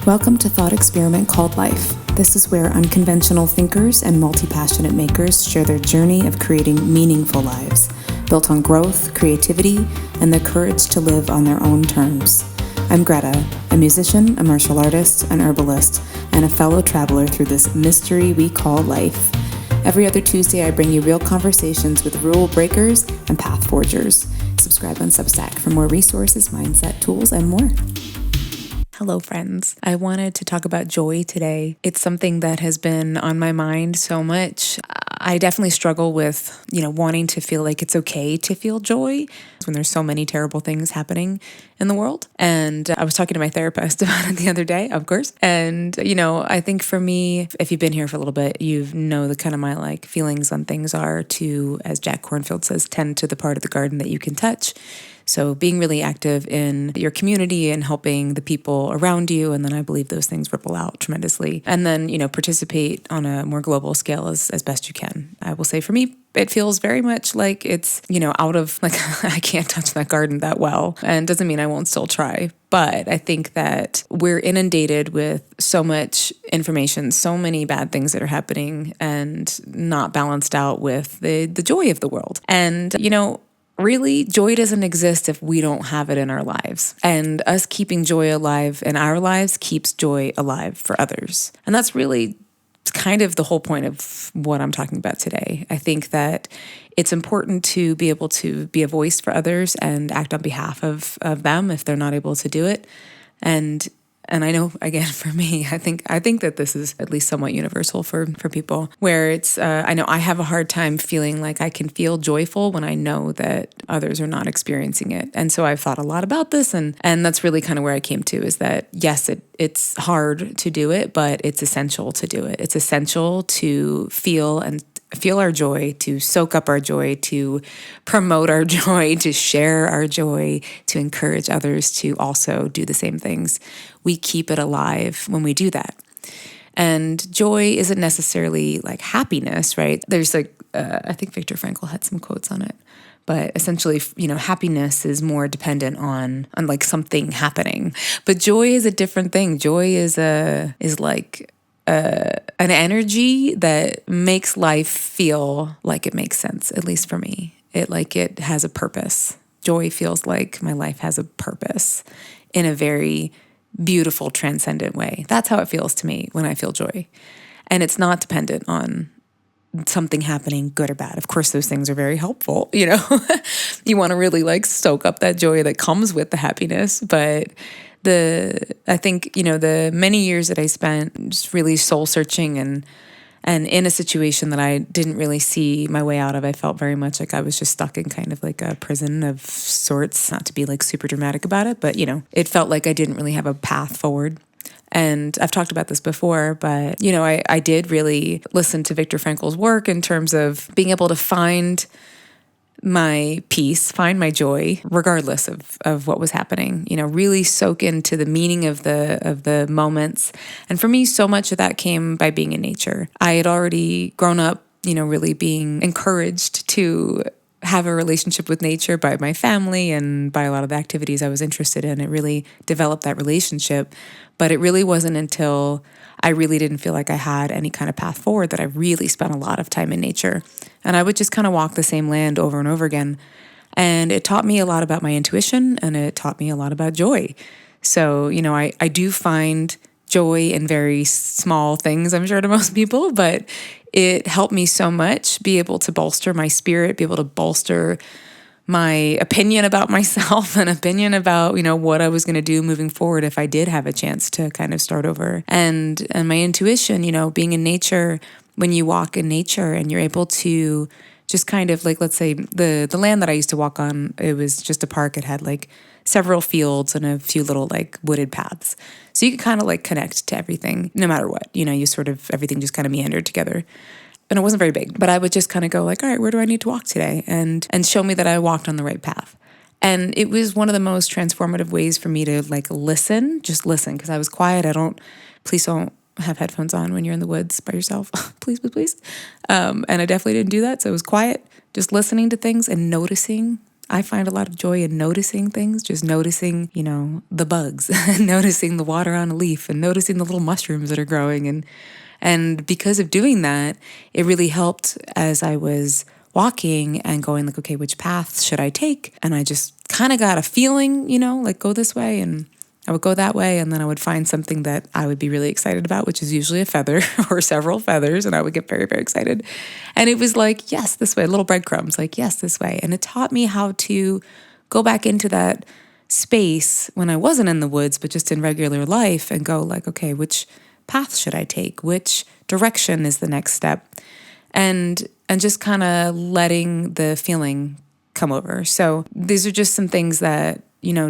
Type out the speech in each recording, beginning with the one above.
Welcome to Thought Experiment Called Life. This is where unconventional thinkers and multi-passionate makers share their journey of creating meaningful lives, built on growth, creativity, and the courage to live on their own terms. I'm Greta, a musician, a martial artist, an herbalist, and a fellow traveler through this mystery we call life. Every other Tuesday, I bring you real conversations with rule breakers and path forgers. Subscribe on Substack for more resources, mindset, tools, and more. Hello, friends. I wanted to talk about joy today. It's something that has been on my mind so much. I definitely struggle with, wanting to feel like it's okay to feel joy when there's so many terrible things happening in the world. And I was talking to my therapist about it the other day, of course. And, I think for me, if you've been here for a little bit, you know the kind of my feelings on things are to, as Jack Kornfield says, tend to the part of the garden that you can touch. So being really active in your community and helping the people around you. And then I believe those things ripple out tremendously. And then, participate on a more global scale as best you can. I will say for me, it feels very much like it's, out of I can't touch that garden that well. And doesn't mean I won't still try. But I think that we're inundated with so much information, so many bad things that are happening and not balanced out with the joy of the world. And, really, joy doesn't exist if we don't have it in our lives. And us keeping joy alive in our lives keeps joy alive for others. And that's really kind of the whole point of what I'm talking about today. I think that it's important to be able to be a voice for others and act on behalf of them if they're not able to do it. And I know, again, for me, I think that this is at least somewhat universal for people, where it's, I know I have a hard time feeling like I can feel joyful when I know that others are not experiencing it. And so I've thought a lot about this, and that's really kind of where I came to, is that, yes, it's hard to do it, but it's essential to do it. It's essential to feel our joy, to soak up our joy, to promote our joy, to share our joy, to encourage others to also do the same things. We keep it alive when we do that. And joy isn't necessarily like happiness, right? There's I think Viktor Frankl had some quotes on it. But essentially, happiness is more dependent on something happening. But joy is a different thing. Joy is like an energy that makes life feel like it makes sense, at least for me. It has a purpose. Joy feels like my life has a purpose in a very beautiful, transcendent way. That's how it feels to me when I feel joy. And it's not dependent on something happening, good or bad. Of course, those things are very helpful. You want to really soak up that joy that comes with the happiness. But I think, the many years that I spent just really soul searching and in a situation that I didn't really see my way out of, I felt very much like I was just stuck in kind of like a prison of sorts, not to be super dramatic about it, but, it felt like I didn't really have a path forward. And I've talked about this before, but, I did really listen to Viktor Frankl's work in terms of being able to find my peace, find my joy, regardless of what was happening, really soak into the meaning of the moments. And for me, so much of that came by being in nature. I had already grown up, really being encouraged to have a relationship with nature by my family and by a lot of the activities I was interested in. It really developed that relationship. But it really wasn't until I really didn't feel like I had any kind of path forward that I really spent a lot of time in nature. And I would just kind of walk the same land over and over again. And it taught me a lot about my intuition, and it taught me a lot about joy. So, I do find joy in very small things, I'm sure, to most people, but it helped me so much be able to bolster my spirit, be able to bolster my opinion about myself and opinion about, what I was going to do moving forward if I did have a chance to kind of start over. And my intuition, being in nature, when you walk in nature and you're able to just kind of let's say the land that I used to walk on, it was just a park. It had several fields and a few little wooded paths. So you could kind of connect to everything no matter what, you sort of, everything just kind of meandered together. And it wasn't very big, but I would just kind of go all right, where do I need to walk today? And show me that I walked on the right path. And it was one of the most transformative ways for me to listen, because I was quiet. Please don't have headphones on when you're in the woods by yourself. Please, please, please. And I definitely didn't do that. So it was quiet, just listening to things and noticing. I find a lot of joy in noticing things, just noticing, the bugs, noticing the water on a leaf and noticing the little mushrooms that are growing. And because of doing that, it really helped as I was walking and going like, okay, which path should I take? And I just kind of got a feeling, like go this way, and I would go that way, and then I would find something that I would be really excited about, which is usually a feather or several feathers, and I would get very, very excited. And it was like, yes, this way, little breadcrumbs, like, yes, this way. And it taught me how to go back into that space when I wasn't in the woods, but just in regular life, and go like, okay, which path should I take? Which direction is the next step? And just kind of letting the feeling come over. So these are just some things that,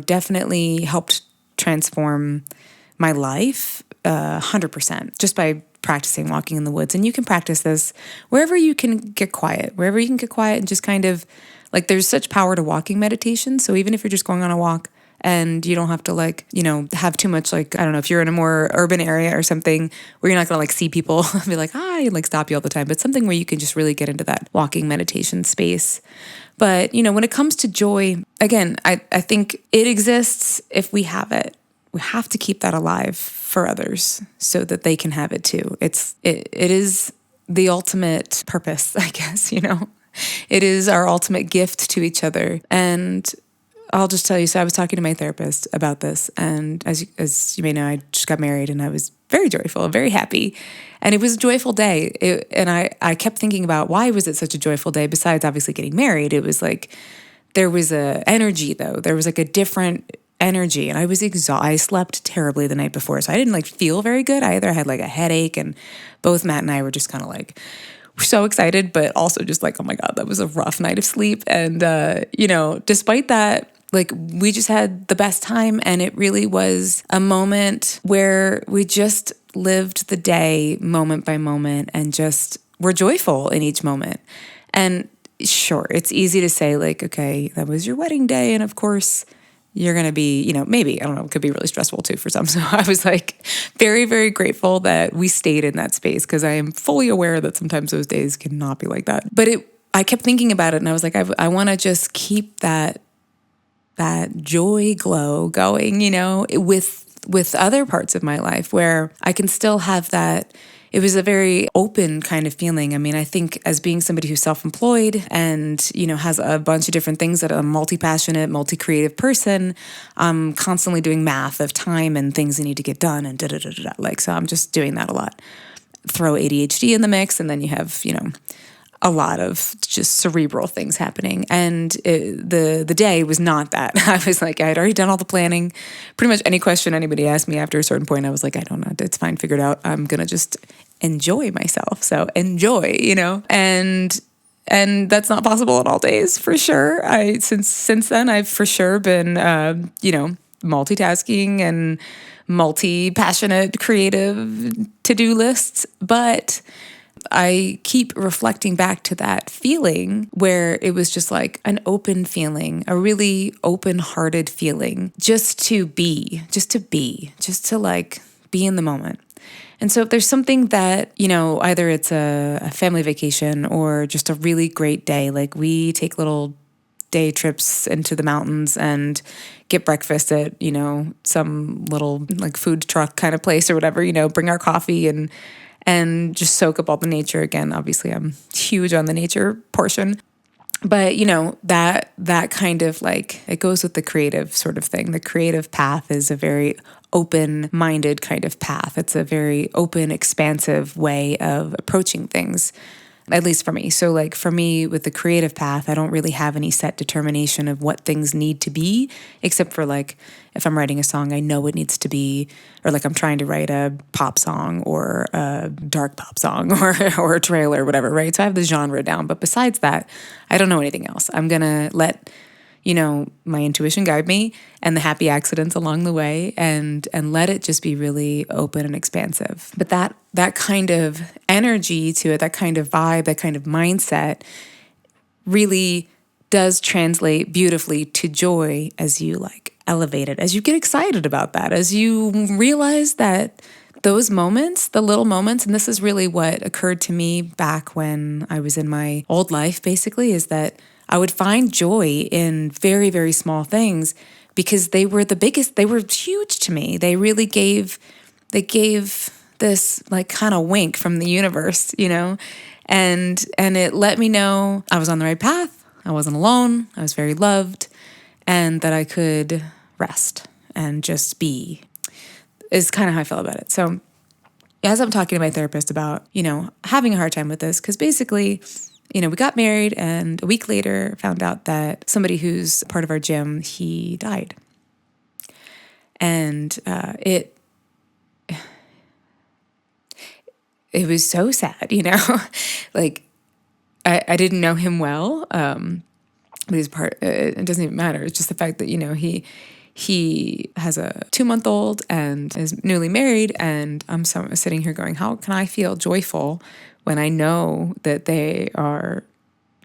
definitely helped transform my life 100% just by practicing walking in the woods. And you can practice this wherever you can get quiet, and just kind of like, there's such power to walking meditation. So even if you're just going on a walk and you don't have to have too much, I don't know, if you're in a more urban area or something where you're not going to see people and be like, hi, and stop you all the time, but something where you can just really get into that walking meditation space. But, when it comes to joy, again, I think it exists if we have it. We have to keep that alive for others so that they can have it too. It is the ultimate purpose, I guess, It is our ultimate gift to each other. And I'll just tell you, so I was talking to my therapist about this, and as you may know, I just got married, and I was very joyful, very happy, and it was a joyful day. And I kept thinking about, why was it such a joyful day? Besides obviously getting married, it was like there was a energy, though. There was a different energy, and I was exhausted. I slept terribly the night before, so I didn't feel very good either. I had a headache, and both Matt and I were just kind of so excited, but also just oh my God, that was a rough night of sleep. And despite that, we just had the best time, and it really was a moment where we just lived the day moment by moment and just were joyful in each moment. And sure, it's easy to say okay, that was your wedding day, and of course you're going to be, maybe, I don't know, it could be really stressful too for some. So I was very, very grateful that we stayed in that space, because I am fully aware that sometimes those days cannot be like that. But I kept thinking about it, and I was I want to just keep that joy glow going, with other parts of my life where I can still have that. It was a very open kind of feeling. I mean, I think as being somebody who's self-employed and, has a bunch of different things, that I'm a multi-passionate, multi-creative person, I'm constantly doing math of time and things that need to get done and so I'm just doing that a lot. Throw ADHD in the mix, and then you have, a lot of just cerebral things happening. And the day was not that. I was I had already done all the planning. Pretty much any question anybody asked me after a certain point, I was I don't know, it's fine, figured out. I'm going to just enjoy myself. So enjoy, and that's not possible in all days, for sure. Since then, I've for sure been, multitasking and multi-passionate creative to-do lists, but I keep reflecting back to that feeling where it was just an open feeling, a really open-hearted feeling, just to be in the moment. And so if there's something that, either it's a family vacation or just a really great day, we take little day trips into the mountains and get breakfast at, some little food truck kind of place or whatever, bring our coffee and just soak up all the nature. Again, obviously I'm huge on the nature portion, but that kind of it goes with the creative sort of thing. The creative path is a very open-minded kind of path. It's a very open, expansive way of approaching things, at least for me. So for me with the creative path, I don't really have any set determination of what things need to be, except for if I'm writing a song, I know it needs to be, or I'm trying to write a pop song or a dark pop song or a trailer or whatever, right? So I have the genre down, but besides that, I don't know anything else. I'm going to let my intuition guide me and the happy accidents along the way, and let it just be really open and expansive. But that kind of energy to it, that kind of vibe, that kind of mindset really does translate beautifully to joy as you elevate it, as you get excited about that, as you realize that those moments, the little moments, and this is really what occurred to me back when I was in my old life, basically, is that I would find joy in very, very small things because they were the biggest, they were huge to me. They really gave this like kind of wink from the universe, and it let me know I was on the right path. I wasn't alone. I was very loved, and that I could rest and just be is kind of how I feel about it. So as I'm talking to my therapist about, having a hard time with this, because basically, we got married and a week later found out that somebody who's part of our gym, he died. And it was so sad, like I didn't know him well, but he's it doesn't even matter. It's just the fact that, he has a 2-month-old and is newly married, and I'm sitting here going, how can I feel joyful when I know that they are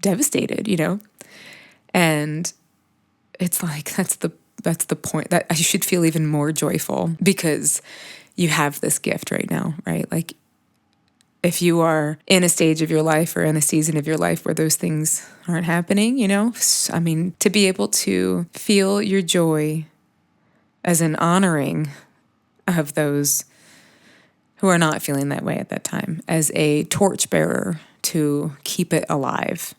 devastated, And it's like, that's the point, that I should feel even more joyful because you have this gift right now, right? Like, if you are in a stage of your life or in a season of your life where those things aren't happening, to be able to feel your joy as an honoring of those who are not feeling that way at that time, as a torchbearer to keep it alive,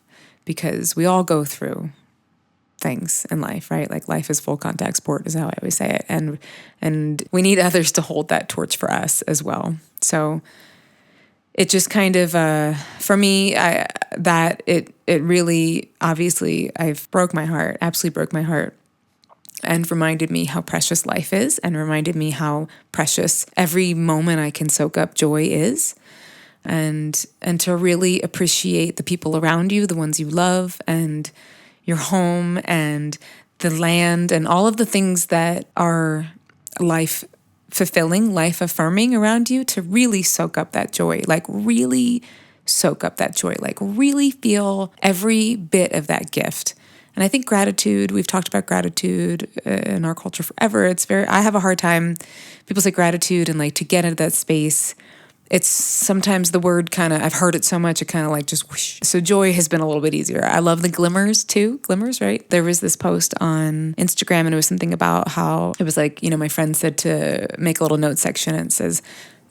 because we all go through things in life, right? Like, life is full contact sport is how I always say it. And we need others to hold that torch for us as well. So it just kind of, for me, it really, obviously, absolutely broke my heart, and reminded me how precious life is, and reminded me how precious every moment I can soak up joy is, and to really appreciate the people around you, the ones you love, and your home, and the land, and all of the things that are life fulfilling, life affirming around you, to really soak up that joy, like really soak up that joy, like really feel every bit of that gift. And I think gratitude, we've talked about gratitude in our culture forever. I have a hard time, people say gratitude, and like to get into that space, it's sometimes the word I've heard it so much, it kind of like just whoosh. So joy has been a little bit easier. I love the glimmers too. Glimmers, right? There was this post on Instagram, and it was something about how it was like, my friend said to make a little note section, and it says,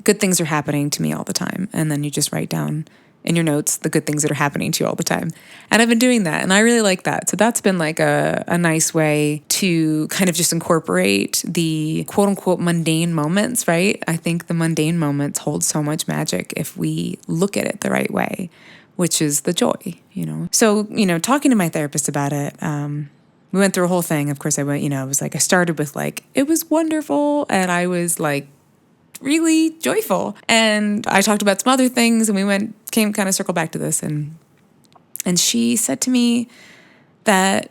good things are happening to me all the time. And then you just write down in your notes the good things that are happening to you all the time. And I've been doing that, and I really like that. So that's been like a nice way to kind of just incorporate the quote unquote mundane moments, right? I think the mundane moments hold so much magic if we look at it the right way, which is the joy, So, talking to my therapist about it, we went through a whole thing. Of course, I went, it was like, I started with like, it was wonderful. And I was like, really joyful. And I talked about some other things, and we came kind of circle back to this. And she said to me that,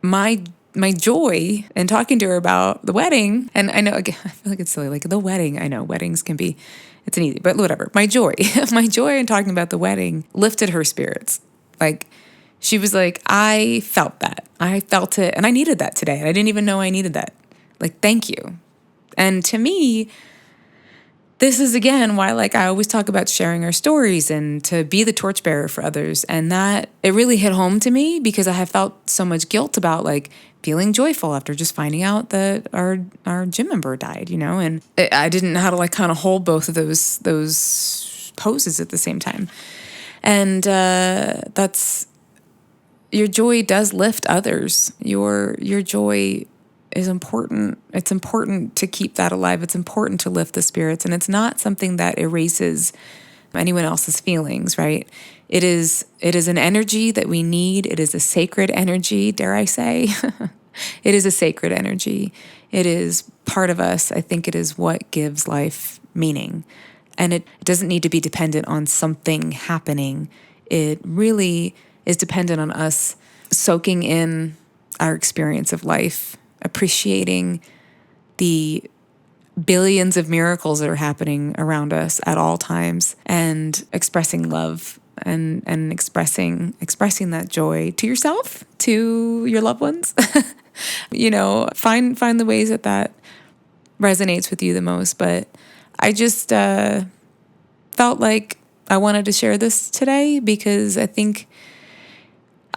my joy in talking to her about the wedding, and I know, again, I feel like it's silly, like the wedding, I know weddings it's an easy, but whatever. My joy in talking about the wedding lifted her spirits. Like, she was like, I felt that. I felt it. And I needed that today. And I didn't even know I needed that. Like, thank you. And to me, this is, again, why I always talk about sharing our stories and to be the torchbearer for others. And that it really hit home to me because I have felt so much guilt about feeling joyful after just finding out that our gym member died, and I didn't know how to kind of hold both of those poses at the same time. And that's, your joy does lift others. Your joy is important. It's important to keep that alive. It's important to lift the spirits. And it's not something that erases anyone else's feelings, right? It is an energy that we need. It is a sacred energy, dare I say. It is a sacred energy. It is part of us. I think it is what gives life meaning. And it doesn't need to be dependent on something happening. It really is dependent on us soaking in our experience of life, appreciating the billions of miracles that are happening around us at all times, and expressing love and expressing that joy to yourself, to your loved ones. Find the ways that resonates with you the most. But I just felt like I wanted to share this today because I think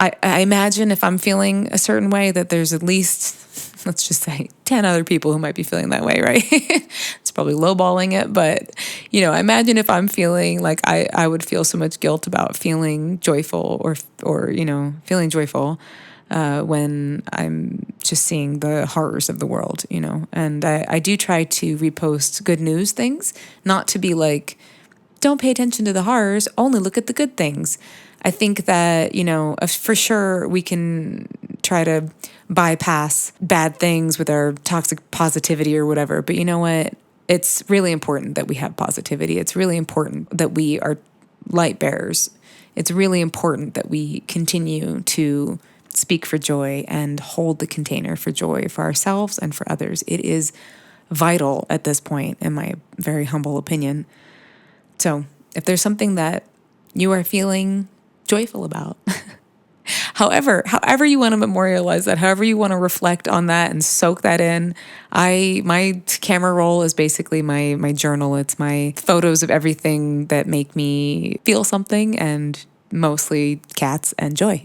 I imagine if I'm feeling a certain way that there's at least, let's just say, 10 other people who might be feeling that way, right? It's probably lowballing it, but, I imagine if I'm feeling like I would feel so much guilt about feeling joyful or feeling joyful when I'm just seeing the horrors of the world, And I do try to repost good news things, not to be like, don't pay attention to the horrors, only look at the good things. I think that, for sure we can try to bypass bad things with our toxic positivity or whatever. But you know what? It's really important that we have positivity. It's really important that we are light bearers. It's really important that we continue to speak for joy and hold the container for joy for ourselves and for others. It is vital at this point, in my very humble opinion. So if there's something that you are feeling joyful about, however you want to memorialize that, however you want to reflect on that and soak that in, my camera roll is basically my journal. It's my photos of everything that make me feel something, and mostly cats and joy.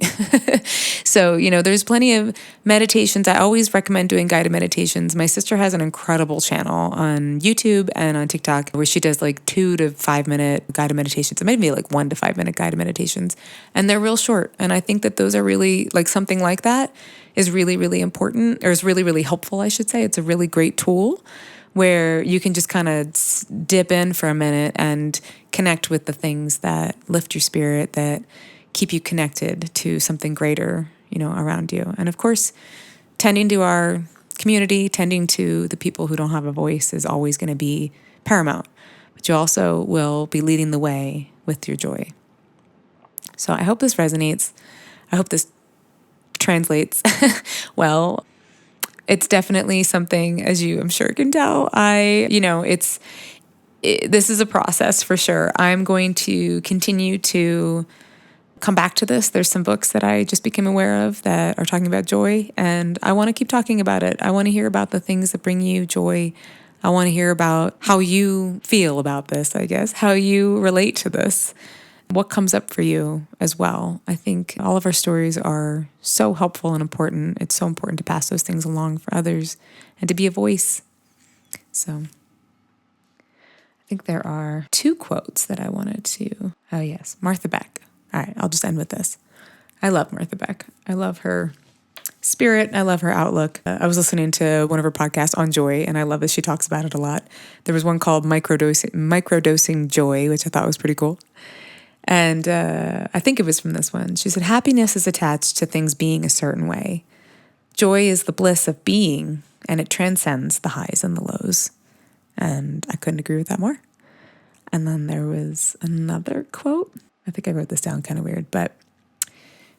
So, there's plenty of meditations. I always recommend doing guided meditations. My sister has an incredible channel on YouTube and on TikTok where she does like 2 to 5 minute guided meditations. It might be like 1 to 5 minute guided meditations. And they're real short. And I think that those are really, like, something like that is really, really important, or is really, really helpful, I should say. It's a really great tool where you can just kind of dip in for a minute and connect with the things that lift your spirit, that keep you connected to something greater, around you. And of course, tending to our community, tending to the people who don't have a voice is always going to be paramount. But you also will be leading the way with your joy. So I hope this resonates. I hope this translates well. It's definitely something, as you, I'm sure, can tell. This is a process for sure. I'm going to continue to come back to this. There's some books that I just became aware of that are talking about joy, and I want to keep talking about it. I want to hear about the things that bring you joy. I want to hear about how you feel about this, I guess, how you relate to this, what comes up for you as well. I think all of our stories are so helpful and important. It's so important to pass those things along for others and to be a voice. So I think there are 2 quotes that I wanted to. Oh, yes. Martha Beck. All right, I'll just end with this. I love Martha Beck. I love her spirit. I love her outlook. I was listening to one of her podcasts on joy, and I love that she talks about it a lot. There was one called Microdosing Joy, which I thought was pretty cool. And I think it was from this one. She said, happiness is attached to things being a certain way. Joy is the bliss of being, and it transcends the highs and the lows. And I couldn't agree with that more. And then there was another quote. I think I wrote this down kind of weird, but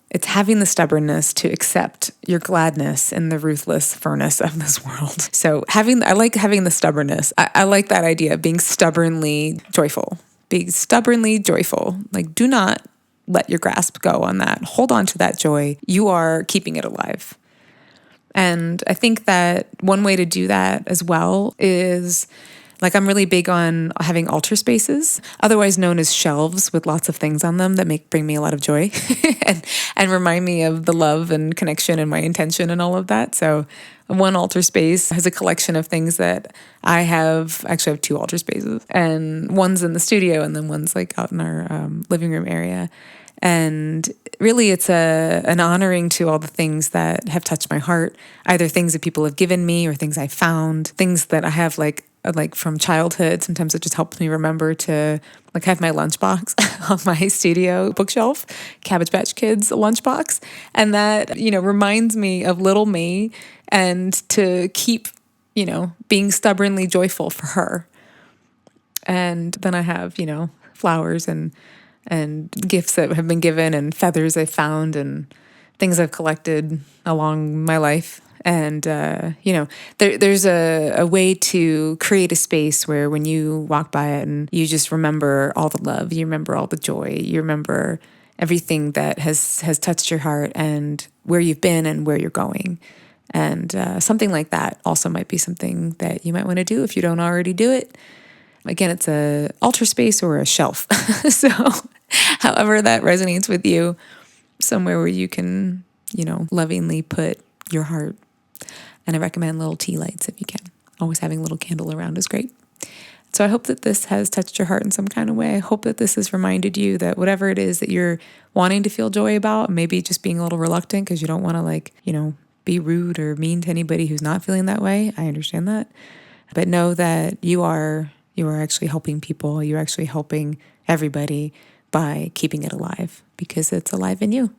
it's having the stubbornness to accept your gladness in the ruthless furnace of this world. So I like having the stubbornness. I like that idea of being stubbornly joyful. Be stubbornly joyful. Like, do not let your grasp go on that. Hold on to that joy. You are keeping it alive. And I think that one way to do that as well is, like, I'm really big on having altar spaces, otherwise known as shelves with lots of things on them that bring me a lot of joy and remind me of the love and connection and my intention and all of that. So one altar space has a collection of things that I have. Actually, I have 2 altar spaces, and one's in the studio and then one's like out in our living room area. And really, it's an honoring to all the things that have touched my heart, either things that people have given me or things I found, things that I have like from childhood. Sometimes it just helps me remember to like have my lunchbox on my studio bookshelf, Cabbage Patch Kids lunchbox. And that, reminds me of little me, and to keep, being stubbornly joyful for her. And then I have, flowers and gifts that have been given and feathers I've found and things I've collected along my life. And, there's a way to create a space where when you walk by it and you just remember all the love, you remember all the joy, you remember everything that has touched your heart and where you've been and where you're going. And something like that also might be something that you might want to do if you don't already do it. Again, it's a altar space or a shelf. So however that resonates with you, somewhere where you can, lovingly put your heart. And I recommend little tea lights if you can. Always having a little candle around is great. So I hope that this has touched your heart in some kind of way. I hope that this has reminded you that whatever it is that you're wanting to feel joy about, maybe just being a little reluctant because you don't want to be rude or mean to anybody who's not feeling that way. I understand that. But know that you are actually helping people. You're actually helping everybody by keeping it alive because it's alive in you.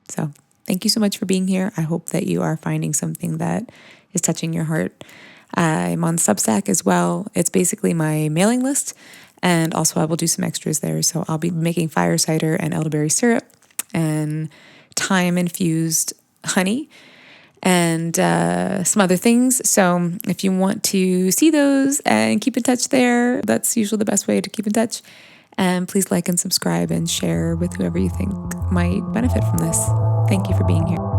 So thank you so much for being here. I hope that you are finding something that is touching your heart. I'm on Substack as well. It's basically my mailing list. And also I will do some extras there. So I'll be making fire cider and elderberry syrup and thyme-infused honey and some other things. So if you want to see those and keep in touch there, that's usually the best way to keep in touch. And please like and subscribe and share with whoever you think might benefit from this. Thank you for being here.